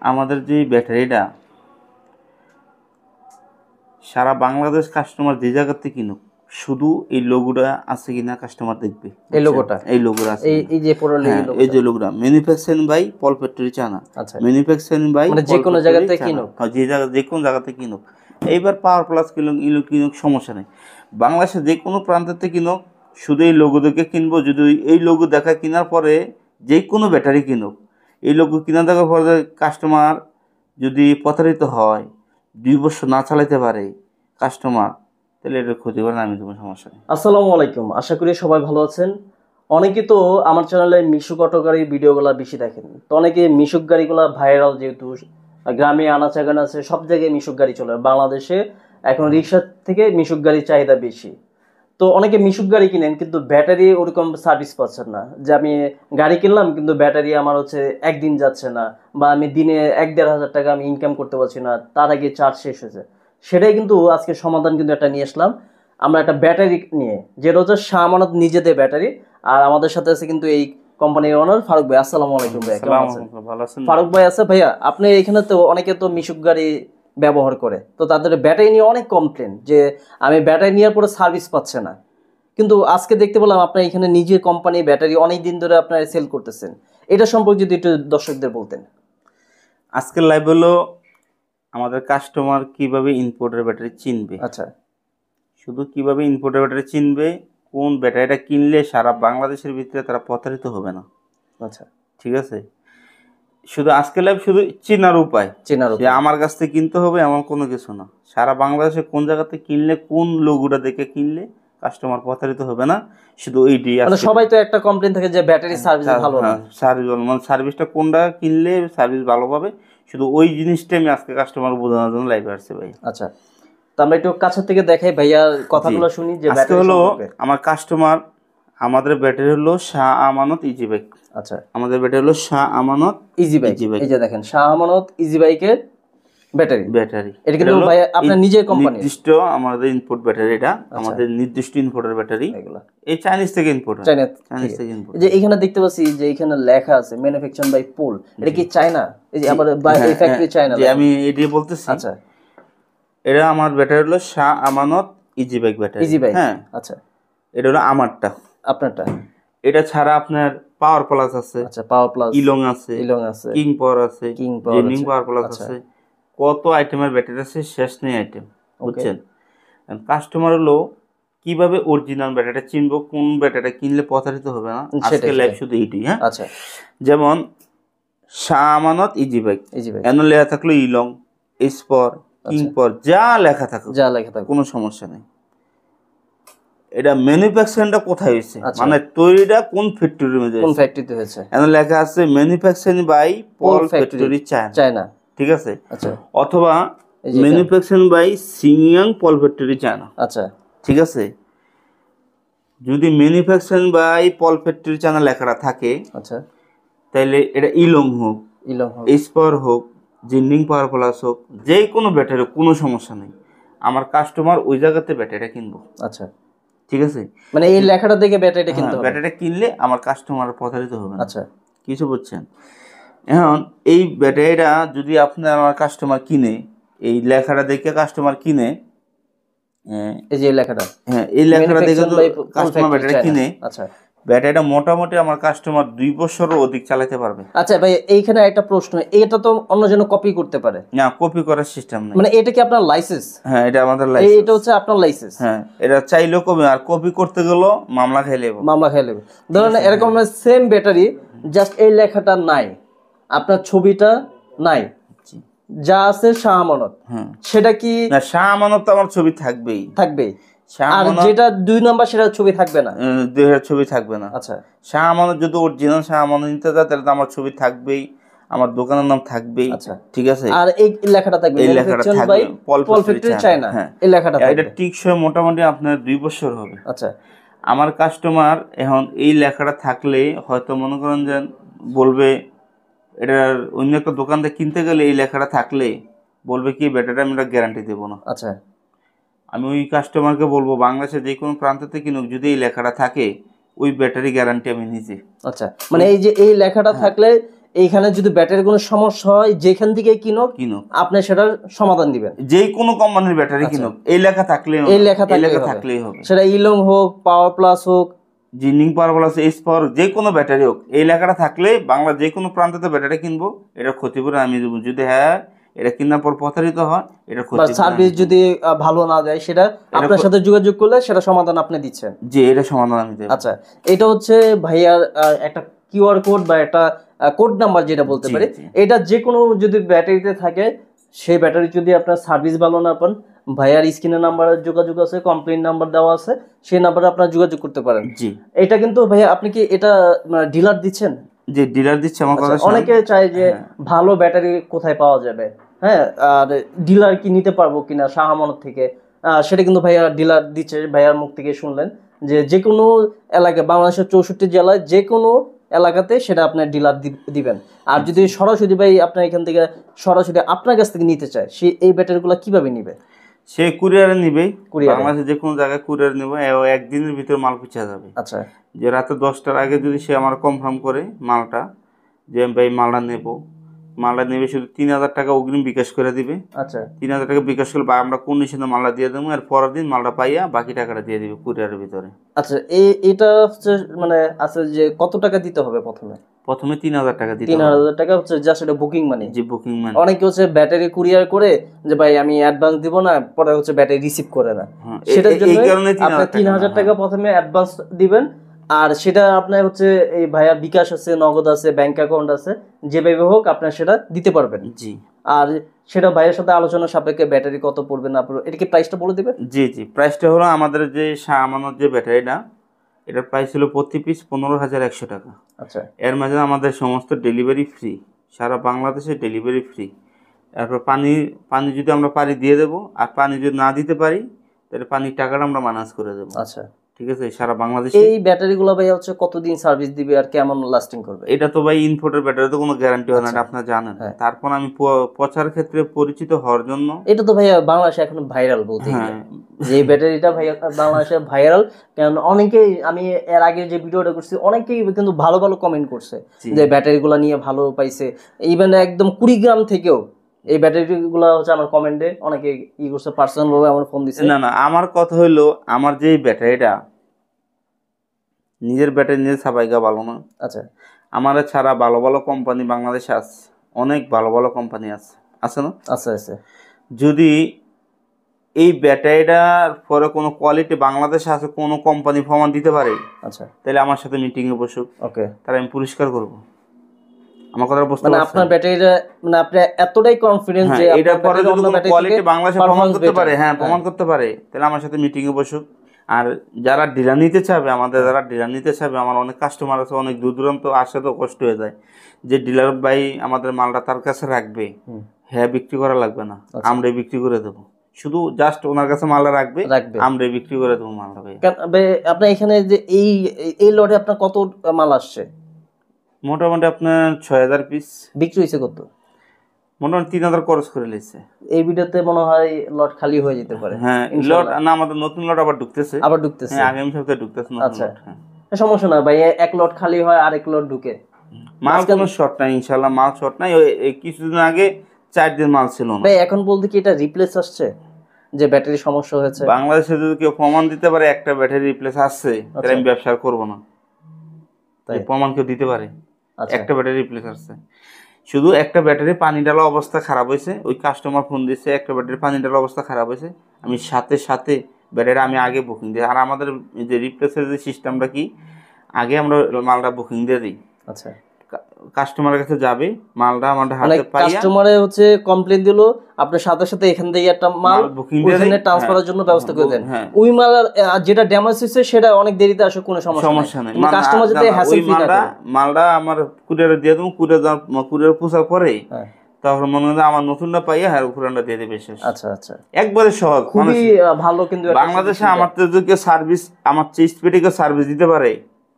আমাদের যে ব্যাটারিটা সারা বাংলাদেশ কাস্টমার যে জায়গাতে কিনুক শুধু এই লোগোটা আছে কিনা কাস্টমার দেখবে। এই লোগোটা আছে এই যে পুরো এই যে লোগোটা manufacturing by Paul factory China. আচ্ছা, ম্যানুফ্যাকচারিং বাই মানে যে কোনো জায়গাতে কিনুক, যে কোনো জায়গাতে কিনুক। এইবার পাওয়ার প্লাস কিনুক সমস্যা নেই। বাংলাদেশে যে কোনো প্রান্তেতে কিনুক শুধু এই লোগো দেখে কিনবো। যদি এই লোগো দেখা কেনার পরে যে কোনো ব্যাটারি কিনুক, এই লোগো কিনা দেখার পরে কাস্টমার যদি প্রতারিত হয়, 2 বছর না চালাতে পারে কাস্টমার, তাহলে এটা ক্ষতি করে আমি তোমার সমস্যা নেই। আসসালামু আলাইকুম, আশা করি সবাই ভালো আছেন। অনেকে তো আমার চ্যানেলে মিশুক অটো গাড়ির ভিডিওগুলো বেশি দেখেন, তো অনেকে মিশুক গাড়িগুলো ভাইরাল, যেহেতু গ্রামে আনাচাগান আছে, সব জায়গায় মিশুক গাড়ি চলে। বাংলাদেশে এখন রিক্সার থেকে মিশুক গাড়ির চাহিদা বেশি। তো অনেকে মিশুক গাড়ি কিনেন কিন্তু ব্যাটারি ওরকম সার্ভিস পাচ্ছেন না, যে আমি গাড়ি কিনলাম কিন্তু ব্যাটারি আমার একদিন যাচ্ছে না, বা আমি দিনে 1-1.5 হাজার টাকা আমি ইনকাম করতে পারছি না, তার আগে চার্জ শেষ হয়েছে। সেটাই কিন্তু আজকে সমাধান কিন্তু একটা নিয়ে আসলাম আমরা, একটা ব্যাটারি নিয়ে, যেটা হচ্ছে শাহ আমানত নিজেদের ব্যাটারি। আর আমাদের সাথে আছে কিন্তু এই কোম্পানির ওনার ফারুক ভাই। আসসালামু আলাইকুম ভাই, কেমন আছেন? ভালো আছেন ফারুক ভাই আছে। ভাইয়া আপনি এখানে তো অনেকে তো মিশুক গাড়ি ব্যবহার করে, তো তাদের ব্যাটারি নিয়ে অনেক কমপ্লেন যে আমি ব্যাটারি নেওয়ার পরে সার্ভিস পাচ্ছে না। কিন্তু আজকে দেখতে পেলাম আপনার এখানে নিজের কোম্পানি ব্যাটারি অনেক দিন ধরে আপনারা সেল করতেছেন। এটা সম্পর্কে যদি একটু দর্শকদের বলতেন। আজকের লাইভ হলো আমাদের কাস্টমার কিভাবে ইম্পোর্টের ব্যাটারি চিনবে। আচ্ছা, শুধু কিভাবে ইম্পোর্টের ব্যাটারি চিনবে, কোন ব্যাটারিটা কিনলে সারা বাংলাদেশের ভিতরে তারা প্রতারিত হবে না। আচ্ছা, ঠিক আছে, শুধু আজকের লাইভ শুধু চেনার উপায়, যে আমার কাছ থেকে কিনতে হবে এমন কোনো কিছু না। সারা বাংলাদেশে কোন জায়গাতে কিনলে, কোন লোগোটা দেখে কিনলে কাস্টমার প্রতারিত হবে না, শুধু ওইটি। মানে সবাই তো একটা কমপ্লেন থাকে যে ব্যাটারি সার্ভিস ভালো না, সার্ভিসটা কোনটা কিনলে সার্ভিস ভালো পাবে, শুধু ওই জিনিসটা আমি আজকে কাস্টমার বোঝানোর জন্য লাইভে আসছে ভাই। আচ্ছা, তো আমরা একটু কাছের থেকে দেখাই ভাইয়া, কথাগুলো শুনি যে ব্যাটারি হলো আমার কাস্টমার। আমাদের ব্যাটারি হলো শাহ আমানত ইজি বাইক। আচ্ছা, আমাদের ব্যাটারি হলো শাহ আমানত ইজি বাইক। এই যে দেখেন শাহ আমানত ইজি বাইকের ব্যাটারি। এটা কিন্তু ভাই আপনার নিজের কোম্পানি, নির্দিষ্ট আমাদের ইনপুট ব্যাটারি। এটা আমাদের নির্দিষ্ট ইনপুটের ব্যাটারি। এগুলা এই চাইনিজ থেকে ইনপুট, চাইনিজ থেকে ইনপুট। যে এখানে দেখতে পাচ্ছি যে এখানে লেখা আছে ম্যানুফ্যাকচার বাই পোল, এটা কি চায়না? এই যে আবার এই ফ্যাক্টরি চায়না, যে আমি এটাই বলতেছি। আচ্ছা, এটা আমার ব্যাটারি হলো Shah Amanat easy bike battery. Easy bike, হ্যাঁ, আচ্ছা, এটা হলো আমারটা। আপনারটা এটা ছাড়া আপনার পাওয়ার প্লাস আছে, আচ্ছা, পাওয়ার প্লাস, ইলং আছে, কিং পাওয়ার আছে, জেনিং পাওয়ার প্লাস আছে, কত আইটেমের ব্যাটারি আছে, শেষ নেই আইটেম, বুঝছেন? কাস্টমার হলো কিভাবে অরিজিনাল ব্যাটারিটা চিনবো, কোন ব্যাটারিটা কিনলে প্রতারিত হবে না, আজকে লাইভ শুধু এইটাই। হ্যাঁ, আচ্ছা, যেমন Shah Amanat easy bike, N লেখা থাকলো ইলং, এসপর, কিং পাওয়ার, যা লেখা থাকুক কোনো সমস্যা নেই। এটা ম্যানুফ্যাকচারিংটা কোথায় হয়েছে, মানে তৈরিটা কোন ফ্যাক্টরিতে হয়েছে, এখানে লেখা আছে manufacturing by Paul factory China. ঠিক আছে, আচ্ছা, অথবা ম্যানুফ্যাকচারিং বাই সিংয়াং পল ফ্যাক্টরি চায়না। আচ্ছা, ঠিক আছে, যদি manufacturing by Paul factory China লেখাটা থাকে, আচ্ছা, তাহলে এটা ইলং হোক, এসপার হোক, জিন্ডিং পাওয়ার প্লাস হোক, যে কোনো ব্যাটারি, কোনো সমস্যা নেই। আমার কাস্টমার ওই জায়গাতে ব্যাটারিটা কিনবো। আচ্ছা, ঠিক আছে, মানে এই লেখাটা দেখে ব্যাটারিটা কিনতে হবে। ব্যাটারিটা কিনলে আমার কাস্টমার প্রতারিত হবে না। আচ্ছা, কিছু বুঝছেন? এখন এই ব্যাটারিটা যদি আপনার আমার কাস্টমার কিনে, এই লেখাটা দেখে কাস্টমার কিনে, এই যে লেখাটা, হ্যাঁ এই লেখাটা দেখে কাস্টমার ব্যাটারি কিনে, আচ্ছা, ব্যাটারিটা মোটামুটি আমার কাস্টমার 2 বছরের অধিক চালাতে পারবে। আচ্ছা ভাই, এইখানে একটা প্রশ্ন, এটা তো অন্য জন কপি করতে পারে না? কপি করার সিস্টেম নেই। মানে এটা কি আপনার লাইসেন্স? হ্যাঁ, এটা আমাদের লাইসেন্স। এটা হচ্ছে আপনার লাইসেন্স। হ্যাঁ, এটা চাইলেও কপি, আর কপি করতে গেল মামলা খেয়ে নেবে। ধরেন এরকম সেম ব্যাটারি, জাস্ট এই লেখাটা নাই, আপনার ছবিটা নাই, যা আছে শাহ আমানত, সেটা কি? না, শাহ আমানত তো আমার ছবি থাকবেই। আর যেটা 2 নাম্বার সেটা ছবি থাকবে না, ছবি থাকবে না। আচ্ছা, শাহ আমানত যদি অরিজিনাল শাহ আমানত নিতে যায় তাহলে তো আমার ছবি থাকবেই, আমার দোকানের নাম থাকবেই। আচ্ছা, ঠিক আছে, আর এই লেখাটা থাকবে, এই লেখাটা থাকবে পল ফ্যাক্টরি চায়না, এই লেখাটা থাকবে। এটা টিকসই মোটামুটি আপনার 2 বছর হবে। আচ্ছা, আমার কাস্টমার এখন এই লেখাটা থাকলে হয়তো মনে করেন যে বলবে, এটার অন্য একটা দোকান থেকে কিনতে গেলে এই লেখাটা থাকলে বলবে কি ব্যাটারিটা আমি গ্যারান্টি দেবো না। আচ্ছা, আমি ওই কাস্টমারকে বলবো বাংলাদেশের যে কোনো প্রান্ততে কিনুক, যদি এই লেখাটা থাকে ওই ব্যাটারি গ্যারান্টি আমি নিচ্ছি। আচ্ছা, মানে এই যে এই লেখাটা থাকলে এইখানে যদি ব্যাটারির কোনো সমস্যা হয় যেখান থেকে কিনো আপনি সেটার সমাধান দিবেন। যে কোনো কোম্পানির ব্যাটারি কিনুক এই লেখা থাকলেই এই লেখা থাকলেই হবে, সেটা ইলং হোক, পাওয়ার প্লাস হোক, ginning power plus, S power, যে কোনো ব্যাটারি হোক এই লেখাটা থাকলে বাংলা যে কোনো প্রান্ততে ব্যাটারি কিনবো এটা ক্ষতিপূরণ আমি দেবো। যদি হ্যাঁ এটা কেনার পর প্রতারিত হয় এটা ক্ষতিপূরণ, সার্ভিস যদি ভালো না দেয় সেটা আপনার সাথে যোগাযোগ করলে সেটা সমাধান আপনি দিচ্ছেন। জি, এটা সমাধান আমি দেব। আচ্ছা, এটা হচ্ছে ভাইয়ার একটা কিউআর কোড বা একটা কোড নাম্বার যেটা বলতে পারি, এটা যে কোনো যদি ব্যাটারিতে থাকে সেই ব্যাটারি যদি আপনার সার্ভিস ভালো না পান, ভাইয়ার স্ক্রিনের নাম্বারে যোগাযোগ আছে, কমপ্লেইন নাম্বার দেওয়া আছে, সেই নাম্বারে আপনারা যোগাযোগ করতে পারেন। জি, এটা কিন্তু ভাইয়া আপনি কি এটা ডিলার দিচ্ছেন? যে ডিলার দিচ্ছে আমার কথা। অনেকে চায় যে ভালো ব্যাটারি কোথায় পাওয়া যাবে, হ্যাঁ, আর ডিলার কি নিতে পারবো কিনা শাহমানত থেকে, সেটা কিন্তু ভাইয়া ডিলার দিচ্ছে। ভাইয়ার মুখ থেকে শুনলেন যে কোনো এলাকায় বাংলাদেশের 64 জেলায় যে কোনো এলাকাতে সেটা আপনার ডিলার দিবেন। আর যদি সরাসরি ভাই আপনার এখান থেকে সরাসরি আপনার কাছ থেকে নিতে চায়, সে এই ব্যাটারিগুলো কিভাবে নিবে? সে কুরিয়ারে নিবে, বাংলাদেশের যে কোনো জায়গায় কুরিয়ার নিবে, একদিনের ভিতর মাল পৌঁছে যাবে। আচ্ছা, যে রাতে 10টার আগে যদি সে আমার কনফার্ম করে মালটা যে ভাই মালটা নেবে, শুধু 3000 টাকা অগ্রিম বিকাশ করে দিবে। আচ্ছা, 3000 টাকা বিকাশ করলে বা আমরা কন্ডিশনে মালটা দিয়ে দেবো, আর পরের দিন মালটা পাইয়া বাকি টাকাটা দিয়ে দিবে কুরিয়ারের ভিতরে। আচ্ছা, এটা হচ্ছে মানে আছে যে কত টাকা দিতে হবে প্রথমে? 3000 টাকা দিতে হবে। 3000 টাকা হচ্ছে জাস্ট এটা বুকিং মানি। জি, বুকিং মানি। অনেকে হচ্ছে ব্যাটারি কুরিয়ার করে যে ভাই আমি অ্যাডভান্স দিব না, পরে হচ্ছে ব্যাটারি রিসিভ করে না, সেটার জন্য আপনি 3000 টাকা প্রথমে অ্যাডভান্স দিবেন। আর সেটা আপনার হচ্ছে এই ভাইয়ার বিকাশ আছে, নগদ আছে, ব্যাংক অ্যাকাউন্ট আছে, যেভাবে হোক আপনার সেটা দিতে পারবেন। জি, আর সেটা ভাইয়ের সাথে আলোচনা সাপেক্ষে ব্যাটারি কত পড়বে না পড়বে এটা কি প্রাইসটা বলে দিবেন? জি, প্রাইসটা হলো আমাদের যে শাহমানত যে ব্যাটারিটা, এটার প্রাইস হলো প্রতি পিস 15,100 টাকা। আচ্ছা, এর মাঝে আমাদের সমস্ত ডেলিভারি ফ্রি, সারা বাংলাদেশে ডেলিভারি ফ্রি। তারপর পানি যদি আমরা পানি দিয়ে দেবো, আর পানি যদি না দিতে পারি তাহলে পানির টাকাটা আমরা মাইনাস করে দেবো। আচ্ছা, ঠিক আছে, সারা বাংলাদেশে। এই ব্যাটারিগুলো ভাই হচ্ছে কতদিন সার্ভিস দিবে আর কেমন লাস্টিং করবে? এটা তো ভাই ইনপুটের ব্যাটারি তো কোনো গ্যারান্টি হয় না, আপনারা জানেন। তারপর আমি প্রচার ক্ষেত্রে পরিচিত হওয়ার জন্য, এটা তো ভাইয়া বাংলাদেশে এখন ভাইরাল বলতে গেলে, যে ব্যাটারিটা ভাইয়া বাংলাদেশে ভাইরাল। কারণ অনেকেই, আমি এর আগে যে ভিডিওটা করছি অনেকেই কিন্তু ভালো ভালো কমেন্ট করছে যে ব্যাটারিগুলো নিয়ে ভালো পাইছে। ইভেন একদম কুড়িগ্রাম থেকেও এই ব্যাটারিগুলো হচ্ছে আমার কমেন্টে অনেকে করছে, পার্সোনাল ভাবে আমার ফোন দিছে। না, আমার কথা হইলো আমার যে ব্যাটারিটা নিজের ব্যাটারি নিজে সাবাইগা ভালো না। আচ্ছা, আমার ছাড়া ভালো ভালো কোম্পানি বাংলাদেশে আছে, অনেক ভালো ভালো কোম্পানি আছে না? আচ্ছা, যদি এই ব্যাটারিটার পরে কোনো কোয়ালিটি বাংলাদেশে আছে, কোনো কোম্পানি প্রমাণ দিতে পারে, আচ্ছা, তাহলে আমার সাথে মিটিংয়ে বসুক, ওকে, তাহলে আমি পরিষ্কার করব। আমার কথা বুঝতে মানে পারছেন? আপনার ব্যাটারিটা মানে আপনি এতটাই কনফিডেন্স যে এটার পরে যদি কোনো কোয়ালিটি বাংলাদেশে প্রমাণ করতে পারে, প্রমাণ করতে পারে, তাহলে আমার সাথে মিটিংয়ে বসুক। আর যারা ডিলার নিতে চাবে, যারা ডিলার নিতে চাবে, আমার অনেক কাস্টমার আছে, অনেক দূর দূরান্ত আসে, তো কষ্ট হয়ে যায় যে ডিলার ভাই আমাদের মালটা তার কাছে রাখবে, হ্যাঁ বিক্রি করা লাগবে না, আমরাই বিক্রি করে দেবো, শুধু জাস্ট ওনার কাছে মালটা রাখবে, আমরাই বিক্রি করে দেবো মালটা। ভাই আপনার এখানে যে এই লটে আপনার কত মাল আসছে? মোটামুটি আপনার 6000 পিস বিক্রি হয়েছে। কত? মোটামুটি 3000 খরচ করে নিয়েছে। এই ভিডিওতে মনে হয় লট খালি হয়ে যেতে পারে। হ্যাঁ, লট না, আমাদের নতুন লট আবার ঢুকতেছে। হ্যাঁ, আগামী সপ্তাহে ঢুকতেছে। আচ্ছা, সমস্যা না ভাই, এক লট খালি হয় আর এক লট ঢুকে। মাল কোনো শর্ট নাই, ইনশাআল্লাহ মাল শর্ট নাই। ওই কিছুদিন আগে 4 দিন মাল ছিল না ভাই। এখন বলতে কি এটা রিপ্লেস আসছে যে ব্যাটারি সমস্যা হয়েছে? বাংলাদেশে যদি কেউ প্রমাণ দিতে পারে একটা ব্যাটারি রিপ্লেস আসছে, তাহলে আমি ব্যবসা করব না। তাই প্রমাণ কেউ দিতে পারে একটা ব্যাটারি রিপ্লেস আসছে? শুধু একটা ব্যাটারি পানি ডালা অবস্থা খারাপ হয়েছে, ওই কাস্টমার ফোন দিচ্ছে একটা ব্যাটারি পানি ডালা অবস্থা খারাপ হয়েছে, আমি সাথে সাথে ব্যাটারি আমি আগে বুকিং দিই। আর আমাদের যে রিপ্লেসের যে সিস্টেমটা কি, আগে আমরা মালটা বুকিং দিয়ে দিই। আচ্ছা, কাস্টমারের কাছে যাবে মালটা, আমাদের হাতে পাইয়া কাস্টমারে হচ্ছে কমপ্লেইন দিলো, আপনি সাথে সাথে এখান থেকে একটা মাল ওখানে ট্রান্সফারের জন্য ব্যবস্থা করে দেন। ওই মাল যেটা ড্যামেজ হয়েছে সেটা অনেক দেরিতে আসে, কোনো সমস্যা নেই। কাস্টমার যাতে হ্যাসেল ফ্রি না করে, মালটা আমার কুরিয়ারে দিয়ে দেবো, কুরিয়ার পোষার পরে তখন মনে হয় আমার নতুনটা পাইয়া হ্যাঁ পুরানটা দিয়ে দেবে শেষ। আচ্ছা, একবারে সহজ, খুবই ভালো। কিন্তু বাংলাদেশে আমার তো যদি সার্ভিস, আমার চেয়ে স্পিডে কেউ সার্ভিস দিতে পারে,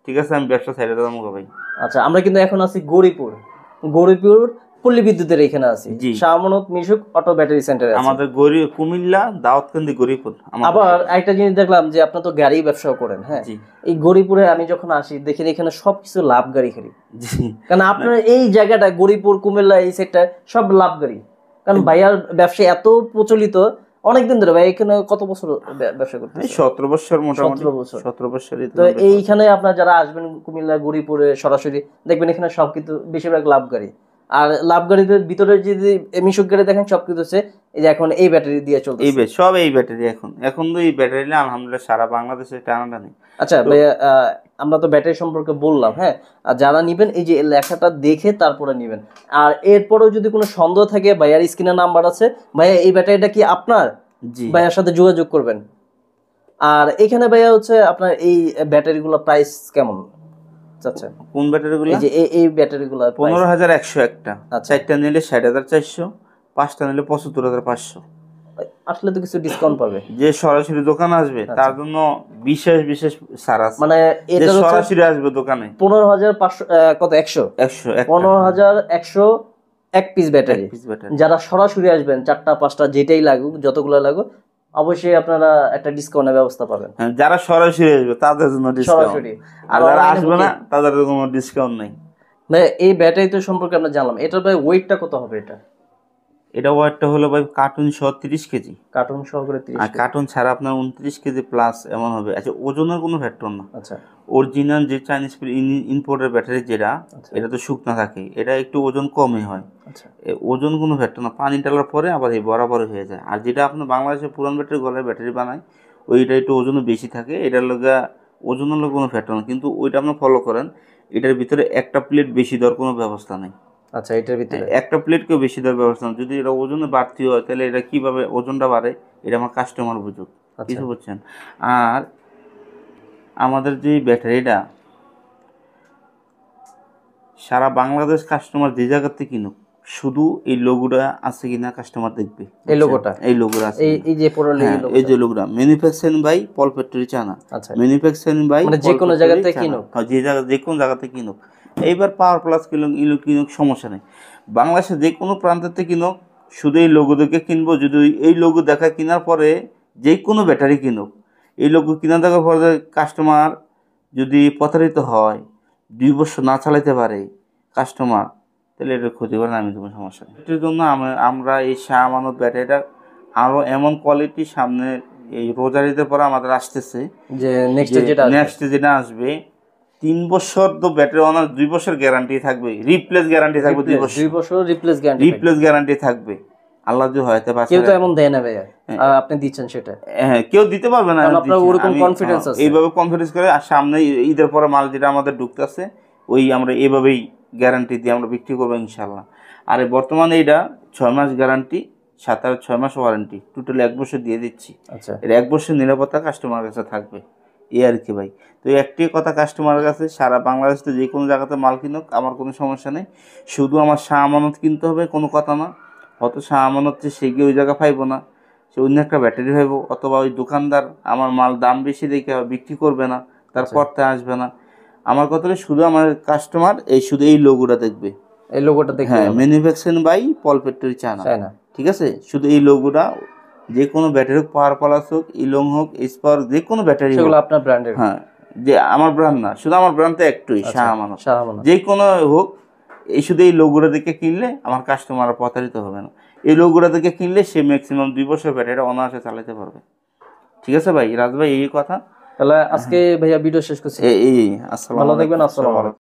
ঠিক আছে, আমি ব্যবসা ছেড়ে দেবো ভাই। আচ্ছা, আমরা কিন্তু এখন আছি গৌরীপুর পল্লী বিদ্যুতের এখানে আছি, জি। শাহ আমানত মিশুক অটো ব্যাটারি সেন্টারে আছি। আমাদের কুমিল্লা দাউদকান্দি গরিপুর। আবার একটা জিনিস দেখলাম যে আপনার তো গাড়ি ব্যবসাও করেন, হ্যাঁ, জি এই গরিপুরে আমি যখন আসি দেখি এখানে সবকিছু লাভ গাড়ি খালি, জি কারণ আপনার এই জায়গাটা গরিপুর কুমিল্লা এই সেক্টর সব লাভ গাড়ি, কারণ ভাইয়ার ব্যবসা এত প্রচলিত অনেকদিন ধরে। ভাই এখানে কত বছর ব্যবসা করতেছে? 17 বছর, মোটামুটি 17 বছর। 17 বছরই তো এইখানে আপনার যারা আসবেন কুমিল্লা গরিপুরে সরাসরি দেখবেন এখানে সব কিন্তু বেশিরভাগ লাভ গাড়ি। আর লাভ গাড়িদের ভিতরে যদি মিশুক গাড়ি দেখেন সব কিছু হচ্ছে এই যে এখন এই ব্যাটারি দিয়ে চলতেছে, সব এই ব্যাটারি। এখন তো এই ব্যাটারি না আলহামদুলিল্লাহ সারা বাংলাদেশে টানাটানি। আচ্ছা ভাইয়া, আমরা তো ব্যাটারি সম্পর্কে বললাম, হ্যাঁ, আর যারা নিবেন এই যে লেখাটা দেখে তারপরে নিবেন। আর এরপরেও যদি কোনো সন্দেহ থাকে ভাইয়ার স্ক্রিনে নাম্বার আছে, ভাইয়া এই ব্যাটারিটা কি আপনার, জি ভাইয়ার সাথে যোগাযোগ করবেন। আর এখানে ভাইয়া হচ্ছে আপনার এই ব্যাটারিগুলো প্রাইস কেমন? আচ্ছা, কোন ব্যাটারিগুলো? এই যে এই ব্যাটারিগুলো 15,100 একটা, আচ্ছা। 4টা নিলে 60,400, 5টা নিলে 75,500। আসলে তো কিছু ডিসকাউন্ট পাবে। যে সরাসরি দোকান আসবে তার জন্য বিশেষ বিশেষ ছাড় আছে। মানে যে এটা সরাসরি আসবে দোকানে 15,500 কত 100 100 15,100 এক পিস ব্যাটারি। Piece battery. যারা সরাসরি আসবেন 4টা 5টা যেটাই লাগুক যতগুলো লাগুক অবশ্যই আপনারা একটা ডিসকাউন্টের ব্যবস্থা পাবেন। হ্যাঁ, যারা সরাসরি আসবে তাদের জন্য ডিসকাউন্ট, সরাসরি। আর যারা আসবে না তাদের কোনো ডিসকাউন্ট নেই। ভাই এই ব্যাটারি তো সম্পর্কে আমরা জানলাম, এটার ভাই ওয়েটটা কত হবে? এটা ওয়েটটা হলো ভাই কার্টুন সহ 30 কেজি, কার্টুন সহকারে 30 আর কার্টুন ছাড়া আপনার 29 কেজি প্লাস এমন হবে। আচ্ছা, ওজনের কোনো ফ্যাক্টর না। আচ্ছা, অরিজিনাল যে চাইনিজ ইম্পোর্টের ব্যাটারি যেটা, এটা তো শুকনা থাকে, এটা একটু ওজন কমই হয়। আচ্ছা, ওজন কোনো ফ্যাক্টর না, পানি ডালার পরে আবার এই বরাবর হয়ে যায়। আর যেটা আপনার বাংলাদেশে পুরান ব্যাটারি গলায় ব্যাটারি বানায় ওইটা একটু ওজনও বেশি থাকে, এটার লগা ওজনের লোক কোনো ফ্যাক্টর না। কিন্তু ওইটা আপনি ফলো করেন, এটার ভিতরে একটা প্লেট বেশি দেওয়ার কোনো ব্যবস্থা নেই। আচ্ছা, এটার ভিতরে একটা প্লেটকেও বেশি দেওয়ার ব্যবস্থা নেই। যদি এটা ওজনে বাড়তি হয় তাহলে এটা কীভাবে ওজনটা বাড়ে এটা আমার কাস্টমার বুঝুক, কিছু বুঝছেন। আর আমাদের যে ব্যাটারিটা সারা বাংলাদেশ কাস্টমার যে জায়গাতে কিনুক শুধু এই লোগোটা আছে কিনা কাস্টমার দেখবে। এই লোগোটা, এই লোগোটা আছে, এই যে পুরো এই যে লোগোটা manufacturing by Paul factory China. আচ্ছা, ম্যানুফ্যাকচারিং বাই মানে যে কোনো জায়গাতে কিনুক, যে কোনো জায়গাতে কিনুক। এইবার পাওয়ার প্লাস কিনুক সমস্যা নেই। বাংলাদেশে যে কোনো প্রান্তেতে কিনুক শুধু এই লোগো দেখে কিনবো। যদি এই লোগো দেখা কেনার পরে যে কোনো ব্যাটারি কিনুক, এই লোগো কিনা দেখার পরে কাস্টমার যদি প্রতারিত হয়, 2 বছর না চালাতে পারে কাস্টমার, তাহলে এটা ক্ষতি করে না, আমি কোনো সমস্যা নেই। এটার জন্য আমরা এই শাহ আমানত ব্যাটারিটা আরও এমন কোয়ালিটি সামনে এই রোজারিদের পরে আমাদের আসতেছে, যে নেক্সট যেটা আসবে 3 বছর তো ব্যাটারি অনার 2 বছর গ্যারান্টি থাকবে, রিপ্লেস গ্যারান্টি থাকবে 2 বছর রিপ্লেস গ্যারান্টি থাকবে। আল্লাহ যদি হয়তো কেউ তো এমন দেয় না ভাইয়া, আপনি দিচ্ছেন সেটা? হ্যাঁ, কেউ দিতে পারবে না, আপনার ওরকম কনফিডেন্স আছে? এইভাবে কনফিডেন্স করে। আর সামনে ঈদের পরে মাল যেটা আমাদের ঢুকতেছে ওই আমরা এইভাবেই গ্যারান্টি দিয়ে আমরা বিক্রি করবো ইনশাল্লাহ। আর বর্তমানে এটা 6 মাস গ্যারান্টি, 7 আর 6 মাস ওয়ারেন্টি, টোটাল 1 বছর দিয়ে দিচ্ছি। আচ্টা, এটা 1 বছর নিরাপত্তা কাস্টমারের কাছে থাকবে, এই আর কি ভাই। তো একটি কথা কাস্টমারের কাছে, সারা বাংলাদেশে যে কোনো জায়গাতে মাল কিনুক আমার কোনো সমস্যা নেই, শুধু আমার শাহ আমানত কিনতে হবে, কোনো কথা না। হয়তো শাহ আমানত সে গিয়ে ওই জায়গা পাইবো না, সে অন্য একটা ব্যাটারি পাইবো, অথবা ওই দোকানদার আমার মাল দাম বেশি দেখে বিক্রি করবে না, তার পড়তে আসবে না। আমার কথা হলো শুধু আমার কাস্টমার শুধু এই লোগোটা দেখবে, এই লোগোটা দেখবে। হ্যাঁ, manufacturing by Paul factory China, ঠিক আছে। শুধু এই লোগোটা যে কোনো ব্যাটারি হোক, পাওয়ার প্লাস হোক, ইলং হোক, এসপাওয়ার, যে কোনো ব্যাটারি সেগুলো আপনার ব্র্যান্ডের। হ্যাঁ, যে আমার ব্র্যান্ড না, শুধু আমার ব্র্যান্ড তো একটাই, শাহ আমানত। যে কোনো হোক, শুধু এই লোগোটা দেখে কিনলে আমার কাস্টমার প্রতারিত হবে না। এই লোগোটা দেখে কিনলে সে ম্যাক্সিমাম 2 বছর ব্যাটারিটা অনায়াসে চালাতে পারবে। ঠিক আছে ভাই, রাজ ভাই, এই কথা। তাহলে আজকে ভাইয়া ভিডিও শেষ করছি। আসসালামু আলাইকুম। ভালো থাকবেন, আসসালামু আলাইকুম।